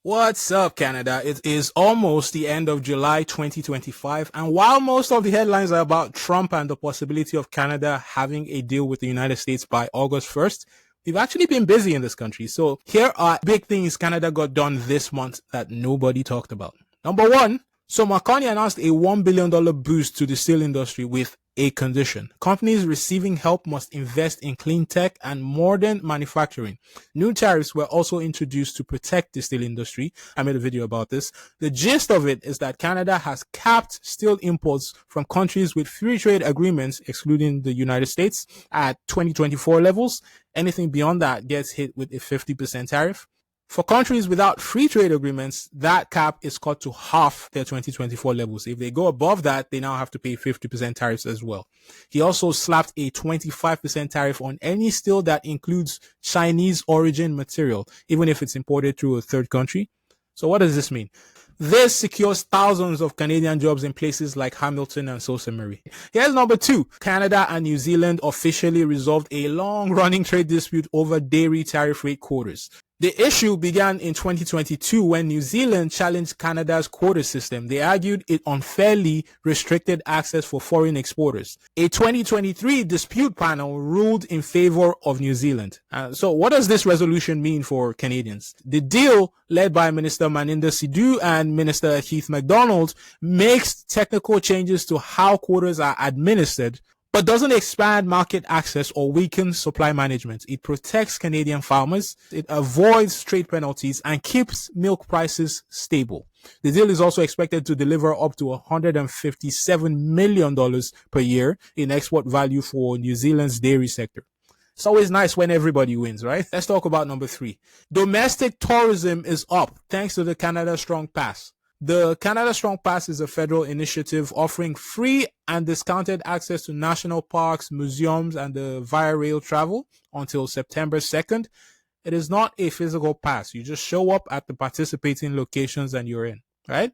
What's up, Canada? It is almost the end of July 2025, and while most of the headlines are about Trump and the possibility of Canada having a deal with the United States by August 1st, we've actually been busy in this country. So here are big things Canada got done this month that nobody talked about. Number one, Marconi announced a $1 billion boost to the steel industry with a condition. Companies receiving help must invest in clean tech and modern manufacturing. New tariffs were also introduced to protect the steel industry. I made a video about this. The gist of it is that Canada has capped steel imports from countries with free trade agreements, excluding the United States, at 2024 levels. Anything beyond that gets hit with a 50% tariff. For countries without free trade agreements, that cap is cut to half their 2024 levels. If they go above that, they now have to pay 50% tariffs as well. He also slapped a 25% tariff on any steel that includes Chinese origin material, even if it's imported through a third country. So what does this mean? This secures thousands of Canadian jobs in places like Hamilton and Sault Ste. Marie. Here's number two. Canada and New Zealand officially resolved a long-running trade dispute over dairy tariff rate quotas. The issue began in 2022 when New Zealand challenged Canada's quota system. They argued it unfairly restricted access for foreign exporters. A 2023 dispute panel ruled in favor of New Zealand. So what does this resolution mean for Canadians? The deal, led by Minister Maninda Sidhu and Minister Heath MacDonald, makes technical changes to how quotas are administered, but doesn't expand market access or weaken supply management. It protects Canadian farmers, it avoids trade penalties, and keeps milk prices stable. The deal is also expected to deliver up to $157 million per year in export value for New Zealand's dairy sector. It's always nice when everybody wins, right? Let's talk about number three. Domestic tourism is up thanks to the Canada Strong Pass. The Canada Strong Pass is a federal initiative offering free and discounted access to national parks, museums, and the via rail travel until September 2nd. It is not a physical pass. You just show up at the participating locations and you're in, right?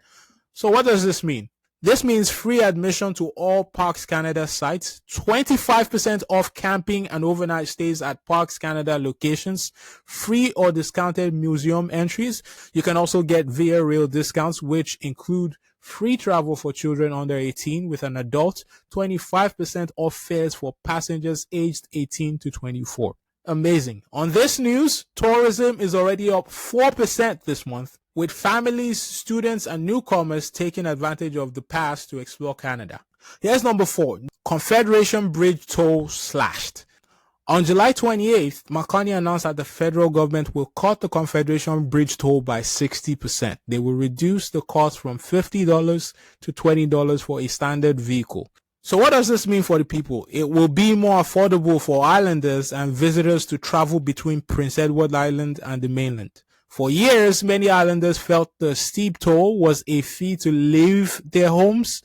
So what does this mean? This means free admission to all Parks Canada sites, 25% off camping and overnight stays at Parks Canada locations, free or discounted museum entries. You can also get via rail discounts, which include free travel for children under 18 with an adult, 25% off fares for passengers aged 18 to 24. Amazing. On this news, tourism is already up 4% this month, with families, students, and newcomers taking advantage of the pass to explore Canada. Here's number four. Confederation Bridge toll slashed. On July 28th, Marconi announced that the federal government will cut the Confederation Bridge toll by 60%. They will reduce the cost from $50 to $20 for a standard vehicle. So what does this mean for the people? It will be more affordable for islanders and visitors to travel between Prince Edward Island and the mainland. For years, many islanders felt the steep toll was a fee to leave their homes.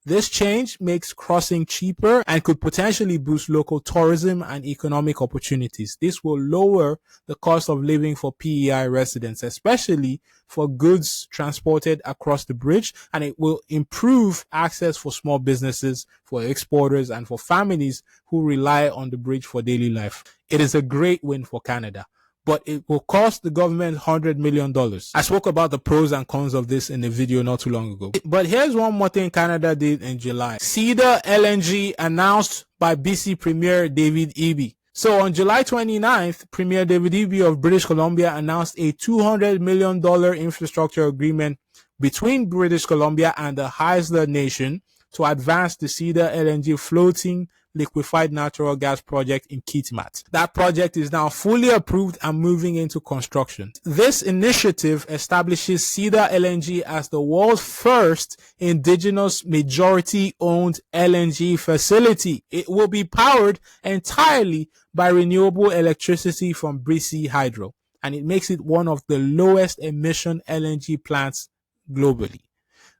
This change makes crossing cheaper and could potentially boost local tourism and economic opportunities. This will lower the cost of living for PEI residents, especially for goods transported across the bridge, and it will improve access for small businesses, for exporters, and for families who rely on the bridge for daily life. It is a great win for Canada, but it will cost the government $100 million. I spoke about the pros and cons of this in a video not too long ago. But here's one more thing Canada did in July. Cedar LNG announced by BC Premier David Eby. So on July 29th, Premier David Eby of British Columbia announced a $200 million infrastructure agreement between British Columbia and the Haisla Nation to advance the Cedar LNG floating liquefied natural gas project in Kitimat. That project is now fully approved and moving into construction. This initiative establishes Cedar LNG as the world's first indigenous majority-owned LNG facility. It will be powered entirely by renewable electricity from BC Hydro, and it makes it one of the lowest emission LNG plants globally.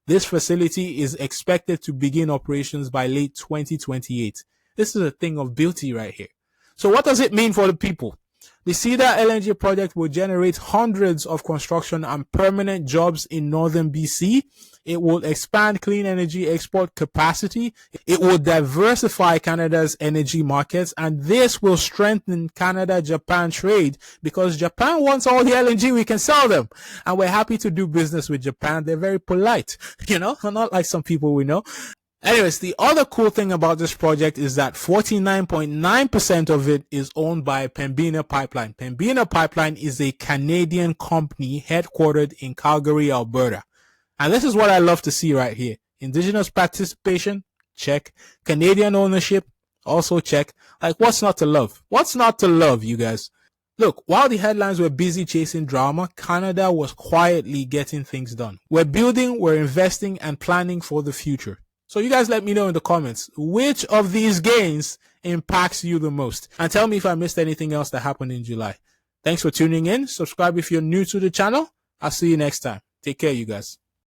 This facility is expected to begin operations by late 2028. This is a thing of beauty right here. So what does it mean for the people? The Cedar LNG project will generate hundreds of construction and permanent jobs in northern BC. It will expand clean energy export capacity. It will diversify Canada's energy markets, and this will strengthen Canada-Japan trade because Japan wants all the LNG we can sell them. And we're happy to do business with Japan. They're very polite, not like some people we know. Anyways, the other cool thing about this project is that 49.9% of it is owned by Pembina Pipeline. Pembina Pipeline is a Canadian company headquartered in Calgary, Alberta. And this is what I love to see right here. Indigenous participation, check. Canadian ownership, also check. Like, what's not to love? What's not to love, you guys? Look, while the headlines were busy chasing drama, Canada was quietly getting things done. We're building, we're investing, and planning for the future. So you guys let me know in the comments, which of these gains impacts you the most? And tell me if I missed anything else that happened in July. Thanks for tuning in. Subscribe if you're new to the channel. I'll see you next time. Take care, you guys.